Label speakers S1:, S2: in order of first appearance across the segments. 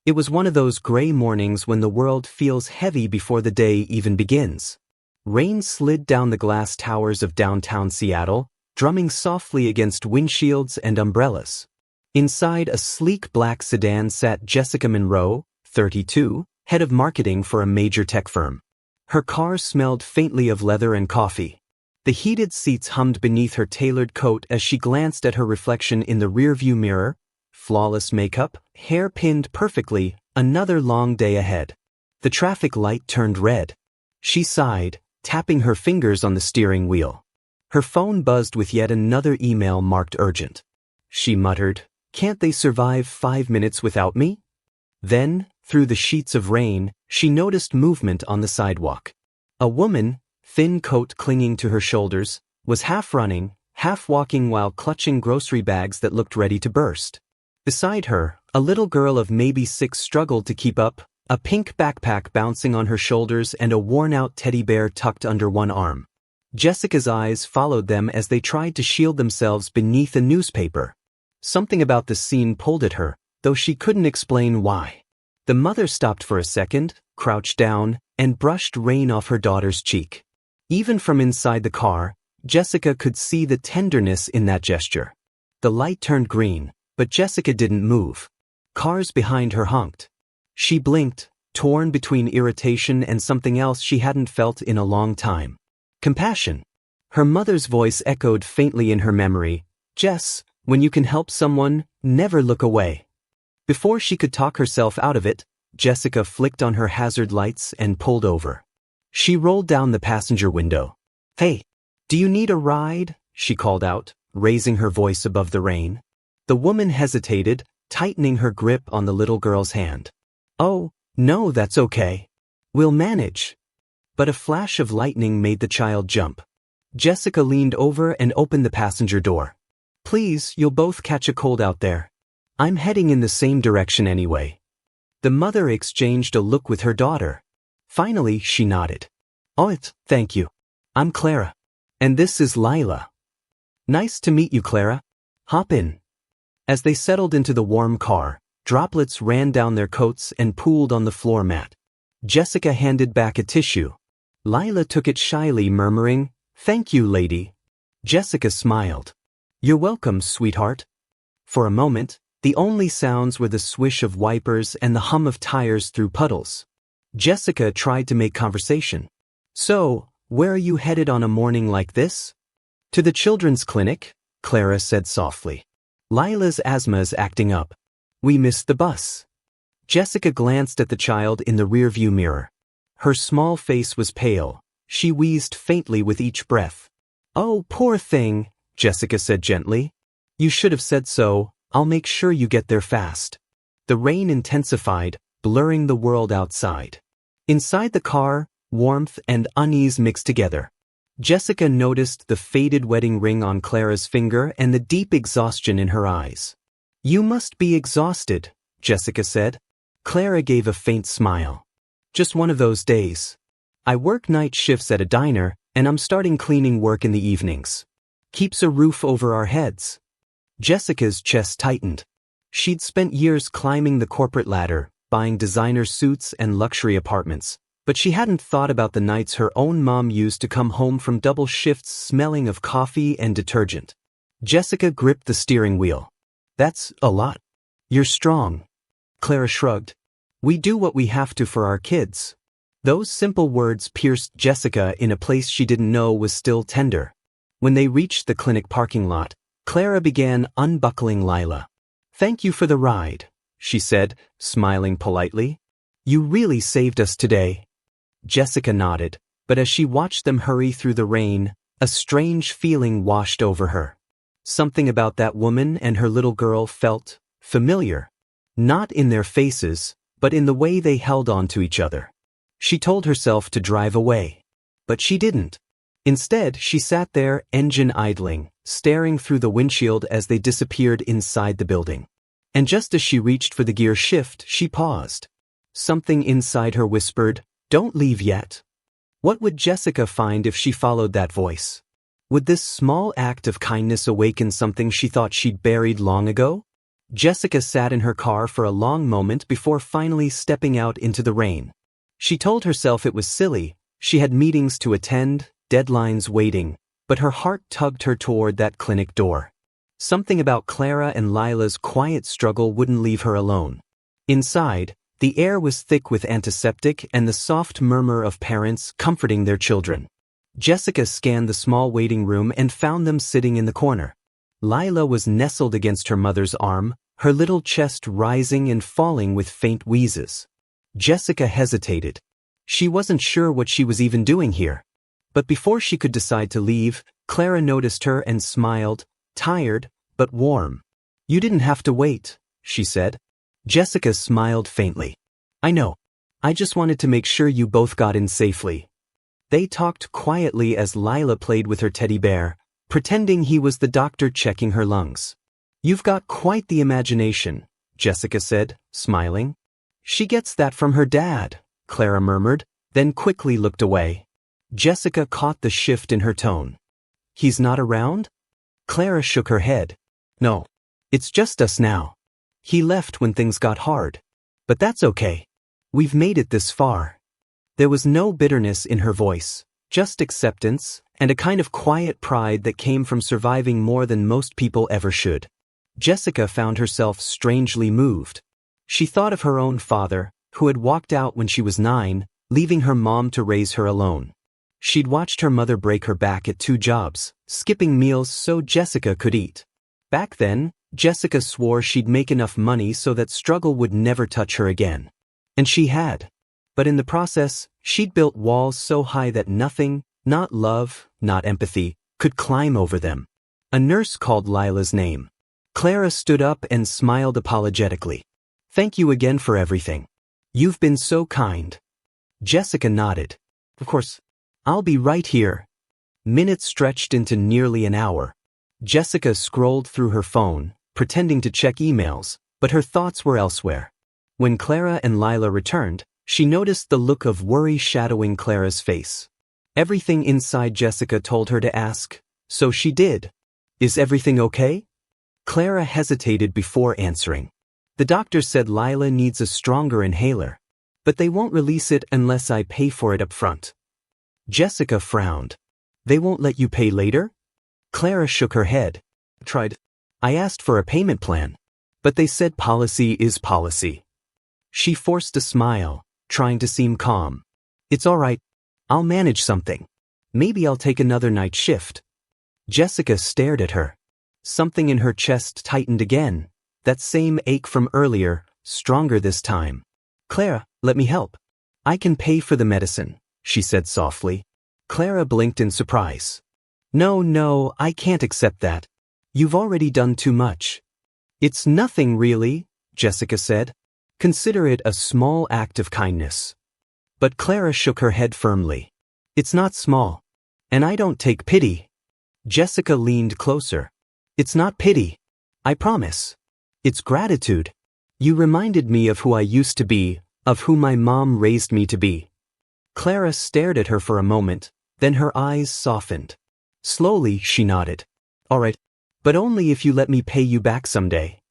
S1: It was one of those gray mornings when the world feels heavy before the day even begins. Rain slid down the glass towers of downtown Seattle, drumming softly against windshields and umbrellas. Inside a sleek black sedan sat Jessica Monroe, 32, head of marketing for a major tech firm. Her car smelled faintly of leather and coffee. The heated seats hummed beneath her tailored coat as she glanced at her reflection in the rearview mirror. Flawless makeup, hair pinned perfectly, another long day ahead. The traffic light turned red. She sighed, tapping her fingers on the steering wheel. Her phone buzzed with yet another email marked urgent. She muttered, "Can't they survive 5 minutes without me?" Then, through the sheets of rain, she noticed movement on the sidewalk. A woman, thin coat clinging to her shoulders, was half running, half walking while clutching grocery bags that looked ready to burst. Beside her, a little girl of maybe 6 struggled to keep up, a pink backpack bouncing on her shoulders and a worn-out teddy bear tucked under one arm. Jessica's eyes followed them as they tried to shield themselves beneath a newspaper. Something about the scene pulled at her, though she couldn't explain why. The mother stopped for a second, crouched down, and brushed rain off her daughter's cheek. Even from inside the car, Jessica could see the tenderness in that gesture. The light turned green, but Jessica didn't move. Cars behind her honked. She blinked, torn between irritation and something else she hadn't felt in a long time. Compassion. Her mother's voice echoed faintly in her memory. "Jess, when you can help someone, never look away." Before she could talk herself out of it, Jessica flicked on her hazard lights and pulled over. She rolled down the passenger window. "Hey, do you need a ride?" she called out, raising her voice above the rain. The woman hesitated, tightening her grip on the little girl's hand. "Oh, no, that's okay. We'll manage." But a flash of lightning made the child jump. Jessica leaned over and opened the passenger door. "Please, you'll both catch a cold out there. I'm heading in the same direction anyway." The mother exchanged a look with her daughter. Finally, she nodded. "Oh, thank you. I'm Clara. And this is Lila." "Nice to meet you, Clara. Hop in." As they settled into the warm car, droplets ran down their coats and pooled on the floor mat. Jessica handed back a tissue. Lila took it shyly, murmuring, "Thank you, lady." Jessica smiled. "You're welcome, sweetheart." For a moment, the only sounds were the swish of wipers and the hum of tires through puddles. Jessica tried to make conversation. "So, where are you headed on a morning like this?" "To the children's clinic," Clara said softly. "Lila's asthma is acting up. We missed the bus." Jessica glanced at the child in the rearview mirror. Her small face was pale. She wheezed faintly with each breath. "Oh, poor thing," Jessica said gently. "You should have said so. I'll make sure you get there fast." The rain intensified, blurring the world outside. Inside the car, warmth and unease mixed together. Jessica noticed the faded wedding ring on Clara's finger and the deep exhaustion in her eyes. "You must be exhausted," Jessica said. Clara gave a faint smile. "Just one of those days. I work night shifts at a diner, and I'm starting cleaning work in the evenings. Keeps a roof over our heads." Jessica's chest tightened. She'd spent years climbing the corporate ladder, buying designer suits and luxury apartments, but she hadn't thought about the nights her own mom used to come home from double shifts smelling of coffee and detergent. Jessica gripped the steering wheel. "That's a lot." "You're strong." Clara shrugged. "We do what we have to for our kids." Those simple words pierced Jessica in a place she didn't know was still tender. When they reached the clinic parking lot, Clara began unbuckling Lila. "Thank you for the ride," she said, smiling politely. "You really saved us today." Jessica nodded, but as she watched them hurry through the rain, a strange feeling washed over her. Something about that woman and her little girl felt familiar. Not in their faces, but in the way they held on to each other. She told herself to drive away. But she didn't. Instead, she sat there, engine idling, staring through the windshield as they disappeared inside the building. And just as she reached for the gear shift, she paused. Something inside her whispered, "Don't leave yet." What would Jessica find if she followed that voice? Would this small act of kindness awaken something she thought she'd buried long ago? Jessica sat in her car for a long moment before finally stepping out into the rain. She told herself it was silly, she had meetings to attend, deadlines waiting, but her heart tugged her toward that clinic door. Something about Clara and Lila's quiet struggle wouldn't leave her alone. Inside, the air was thick with antiseptic and the soft murmur of parents comforting their children. Jessica scanned the small waiting room and found them sitting in the corner. Lila was nestled against her mother's arm, her little chest rising and falling with faint wheezes. Jessica hesitated. She wasn't sure what she was even doing here. But before she could decide to leave, Clara noticed her and smiled, tired, but warm. "You didn't have to wait," she said. Jessica smiled faintly. "I know. I just wanted to make sure you both got in safely." They talked quietly as Lila played with her teddy bear, pretending he was the doctor checking her lungs. "You've got quite the imagination," Jessica said, smiling. "She gets that from her dad," Clara murmured, then quickly looked away. Jessica caught the shift in her tone. "He's not around?" Clara shook her head. "No. It's just us now. He left when things got hard. But that's okay. We've made it this far." There was no bitterness in her voice, just acceptance, and a kind of quiet pride that came from surviving more than most people ever should. Jessica found herself strangely moved. She thought of her own father, who had walked out when she was 9, leaving her mom to raise her alone. She'd watched her mother break her back at 2 jobs, skipping meals so Jessica could eat. Back then, Jessica swore she'd make enough money so that struggle would never touch her again. And she had. But in the process, she'd built walls so high that nothing, not love, not empathy, could climb over them. A nurse called Lila's name. Clara stood up and smiled apologetically. "Thank you again for everything. You've been so kind." Jessica nodded. "Of course. I'll be right here." Minutes stretched into nearly an hour. Jessica scrolled through her phone, pretending to check emails, but her thoughts were elsewhere. When Clara and Lila returned, she noticed the look of worry shadowing Clara's face. Everything inside Jessica told her to ask, so she did. "Is everything okay?" Clara hesitated before answering. "The doctor said Lila needs a stronger inhaler, but they won't release it unless I pay for it up front." Jessica frowned. "They won't let you pay later?" Clara shook her head. I asked for a payment plan, but they said policy is policy." She forced a smile, trying to seem calm. "It's all right. I'll manage something. Maybe I'll take another night shift." Jessica stared at her. Something in her chest tightened again, that same ache from earlier, stronger this time. "Clara, let me help. I can pay for the medicine," she said softly. Clara blinked in surprise. No, I can't accept that. You've already done too much." "It's nothing really," Jessica said. "Consider it a small act of kindness." But Clara shook her head firmly. "It's not small. And I don't take pity." Jessica leaned closer. "It's not pity. I promise. It's gratitude. You reminded me of who I used to be, of who my mom raised me to be." Clara stared at her for a moment, then her eyes softened. Slowly, she nodded. "All right, but only if you let me pay you back someday."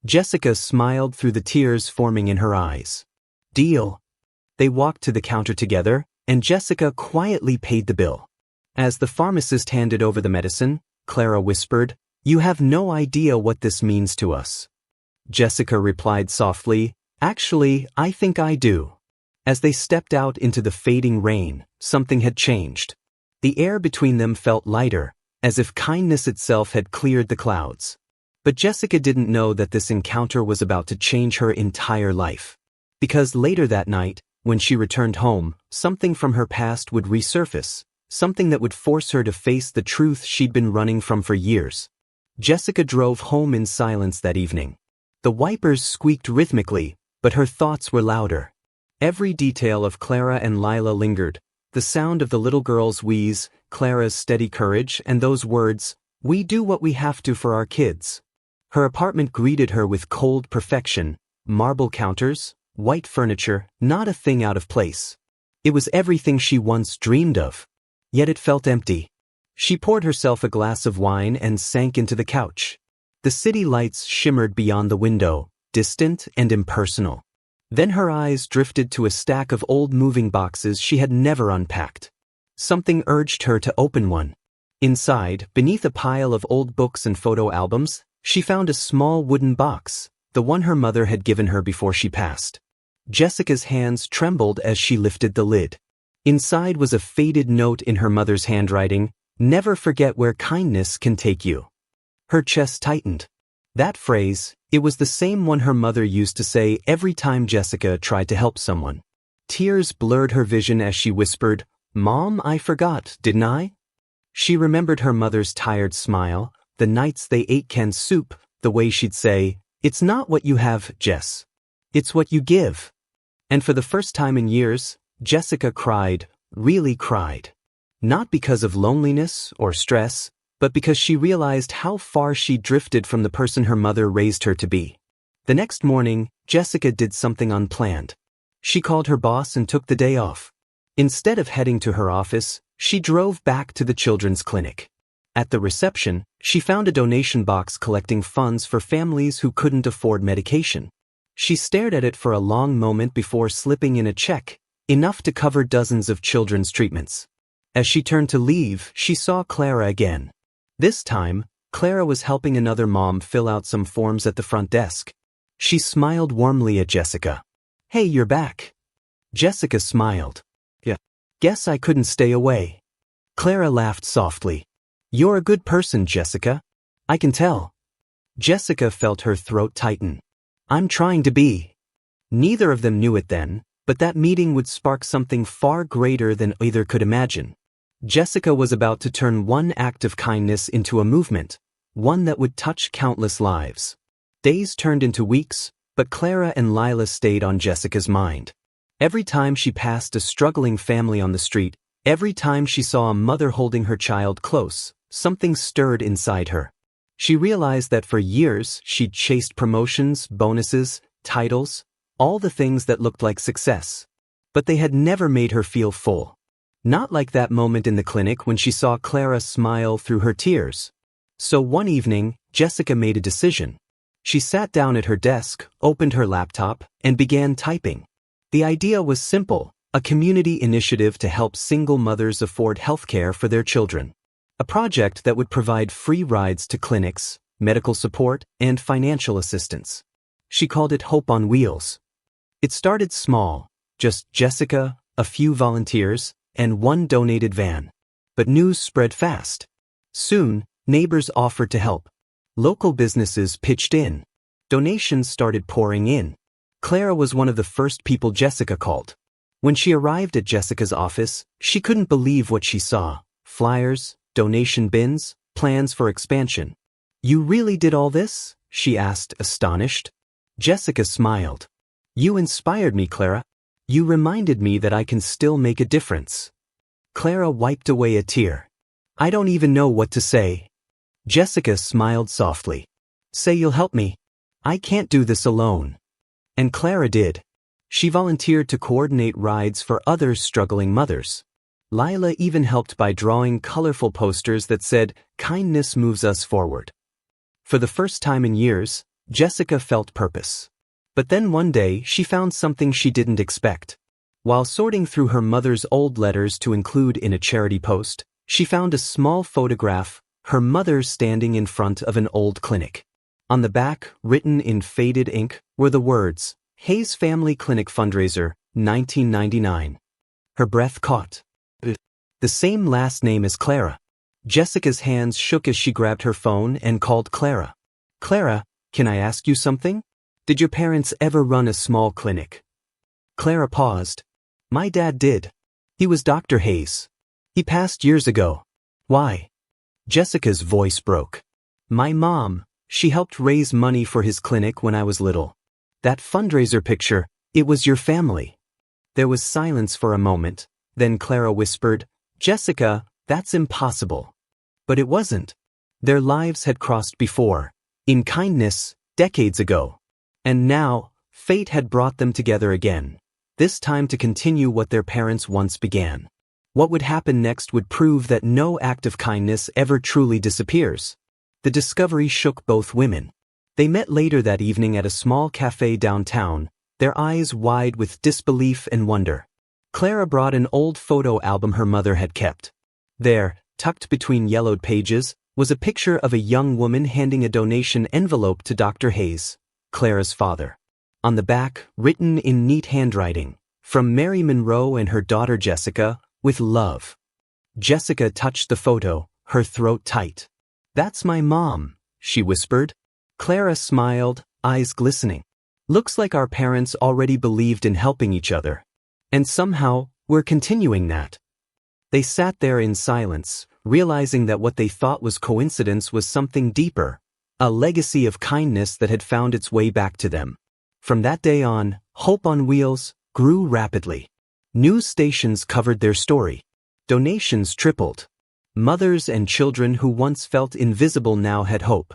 S1: Jessica smiled through the tears forming in her eyes. "Deal." They walked to the counter together, and Jessica quietly paid the bill. As the pharmacist handed over the medicine, Clara whispered, "You have no idea what this means to us." Jessica replied softly, "Actually, I think I do." As they stepped out into the fading rain, something had changed. The air between them felt lighter, as if kindness itself had cleared the clouds. But Jessica didn't know that this encounter was about to change her entire life. Because later that night, when she returned home, something from her past would resurface, something that would force her to face the truth she'd been running from for years. Jessica drove home in silence that evening. The wipers squeaked rhythmically, but her thoughts were louder. Every detail of Clara and Lila lingered. The sound of the little girl's wheeze, Clara's steady courage, and those words, "We do what we have to for our kids." Her apartment greeted her with cold perfection, marble counters, white furniture, not a thing out of place. It was everything she once dreamed of. Yet it felt empty. She poured herself a glass of wine and sank into the couch. The city lights shimmered beyond the window, distant and impersonal. Then her eyes drifted to a stack of old moving boxes she had never unpacked. Something urged her to open one. Inside, beneath a pile of old books and photo albums, she found a small wooden box, the one her mother had given her before she passed. Jessica's hands trembled as she lifted the lid. Inside was a faded note in her mother's handwriting, "Never forget where kindness can take you." Her chest tightened. That phrase, it was the same one her mother used to say every time Jessica tried to help someone. Tears blurred her vision as she whispered, "Mom, I forgot, didn't I?" She remembered her mother's tired smile, the nights they ate canned soup, the way she'd say, "It's not what you have, Jess. It's what you give." And for the first time in years, Jessica cried, really cried. Not because of loneliness or stress, but because she realized how far she drifted from the person her mother raised her to be. The next morning, Jessica did something unplanned. She called her boss and took the day off. Instead of heading to her office, she drove back to the children's clinic. At the reception, she found a donation box collecting funds for families who couldn't afford medication. She stared at it for a long moment before slipping in a check, enough to cover dozens of children's treatments. As she turned to leave, she saw Clara again. This time, Clara was helping another mom fill out some forms at the front desk. She smiled warmly at Jessica. "Hey, you're back." Jessica smiled. "Yeah. Guess I couldn't stay away." Clara laughed softly. "You're a good person, Jessica. I can tell." Jessica felt her throat tighten. "I'm trying to be." Neither of them knew it then, but that meeting would spark something far greater than either could imagine. Jessica was about to turn one act of kindness into a movement, one that would touch countless lives. Days turned into weeks, but Clara and Lila stayed on Jessica's mind. Every time she passed a struggling family on the street, every time she saw a mother holding her child close, something stirred inside her. She realized that for years she'd chased promotions, bonuses, titles, all the things that looked like success. But they had never made her feel full. Not like that moment in the clinic when she saw Clara smile through her tears. So one evening, Jessica made a decision. She sat down at her desk, opened her laptop, and began typing. The idea was simple, a community initiative to help single mothers afford healthcare for their children. A project that would provide free rides to clinics, medical support, and financial assistance. She called it Hope on Wheels. It started small, just Jessica, a few volunteers, and one donated van. But news spread fast. Soon, neighbors offered to help. Local businesses pitched in. Donations started pouring in. Clara was one of the first people Jessica called. When she arrived at Jessica's office, she couldn't believe what she saw. Flyers, donation bins, plans for expansion. "You really did all this?" she asked, astonished. Jessica smiled. "You inspired me, Clara. You reminded me that I can still make a difference." Clara wiped away a tear. "I don't even know what to say." Jessica smiled softly. "Say you'll help me. I can't do this alone." And Clara did. She volunteered to coordinate rides for other struggling mothers. Lila even helped by drawing colorful posters that said, "Kindness moves us forward." For the first time in years, Jessica felt purpose. But then one day she found something she didn't expect. While sorting through her mother's old letters to include in a charity post, she found a small photograph, her mother standing in front of an old clinic. On the back, written in faded ink, were the words, "Hayes Family Clinic Fundraiser, 1999. Her breath caught. The same last name as Clara. Jessica's hands shook as she grabbed her phone and called Clara. "Clara, can I ask you something? Did your parents ever run a small clinic?" Clara paused. "My dad did. He was Dr. Hayes. He passed years ago." "Why?" Jessica's voice broke. "My mom, she helped raise money for his clinic when I was little. That fundraiser picture, it was your family." There was silence for a moment, then Clara whispered, "Jessica, that's impossible." But it wasn't. Their lives had crossed before, in kindness, decades ago. And now, fate had brought them together again, this time to continue what their parents once began. What would happen next would prove that no act of kindness ever truly disappears. The discovery shook both women. They met later that evening at a small cafe downtown, their eyes wide with disbelief and wonder. Clara brought an old photo album her mother had kept. There, tucked between yellowed pages, was a picture of a young woman handing a donation envelope to Dr. Hayes, Clara's father. On the back, written in neat handwriting, "From Mary Monroe and her daughter Jessica, with love." Jessica touched the photo, her throat tight. "That's my mom," she whispered. Clara smiled, eyes glistening. "Looks like our parents already believed in helping each other. And somehow, we're continuing that." They sat there in silence, realizing that what they thought was coincidence was something deeper, a legacy of kindness that had found its way back to them. From that day on, Hope on Wheels grew rapidly. News stations covered their story. Donations tripled. Mothers and children who once felt invisible now had hope.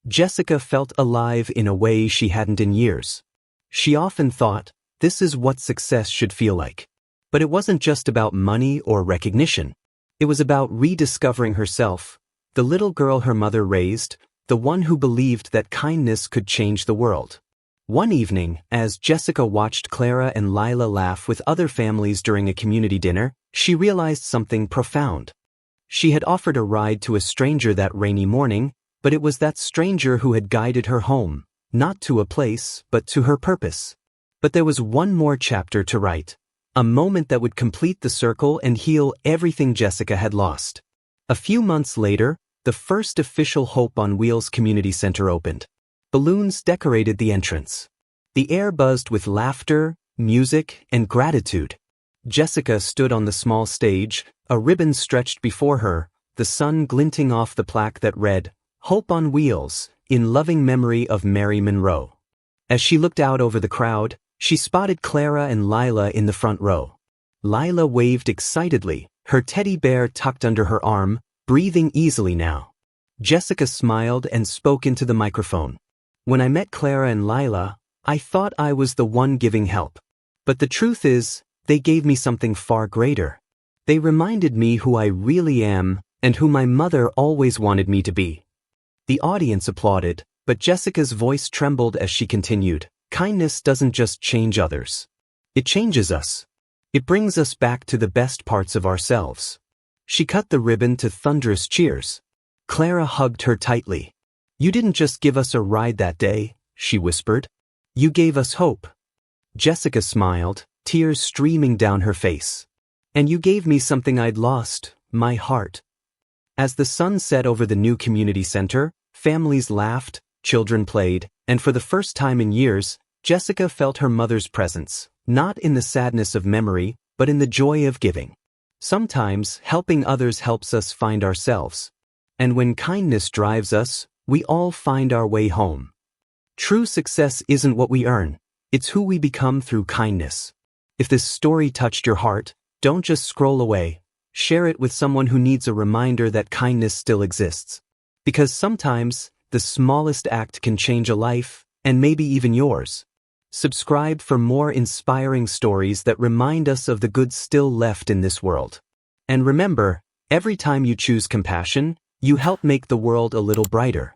S1: Jessica felt alive in a way she hadn't in years. She often thought, this is what success should feel like. But it wasn't just about money or recognition. It was about rediscovering herself, the little girl her mother raised, the one who believed that kindness could change the world. One evening, as Jessica watched Clara and Lila laugh with other families during a community dinner, she realized something profound. She had offered a ride to a stranger that rainy morning, but it was that stranger who had guided her home, not to a place, but to her purpose. But there was one more chapter to write, a moment that would complete the circle and heal everything Jessica had lost. A few months later, the first official Hope on Wheels community center opened. Balloons decorated the entrance. The air buzzed with laughter, music, and gratitude. Jessica stood on the small stage, a ribbon stretched before her, the sun glinting off the plaque that read, "Hope on Wheels, in loving memory of Mary Monroe." As she looked out over the crowd, she spotted Clara and Lila in the front row. Lila waved excitedly, her teddy bear tucked under her arm, breathing easily now. Jessica smiled and spoke into the microphone. "When I met Clara and Lila, I thought I was the one giving help. But the truth is, they gave me something far greater. They reminded me who I really am and who my mother always wanted me to be." The audience applauded, but Jessica's voice trembled as she continued, "Kindness doesn't just change others. It changes us. It brings us back to the best parts of ourselves." She cut the ribbon to thunderous cheers. Clara hugged her tightly. "You didn't just give us a ride that day," she whispered. "You gave us hope." Jessica smiled, tears streaming down her face. "And you gave me something I'd lost, my heart." As the sun set over the new community center, families laughed, children played, and for the first time in years, Jessica felt her mother's presence, not in the sadness of memory, but in the joy of giving. Sometimes, helping others helps us find ourselves. And when kindness drives us, we all find our way home. True success isn't what we earn, it's who we become through kindness. If this story touched your heart, don't just scroll away. Share it with someone who needs a reminder that kindness still exists. Because sometimes, the smallest act can change a life, and maybe even yours. Subscribe for more inspiring stories that remind us of the good still left in this world. And remember, every time you choose compassion, you help make the world a little brighter.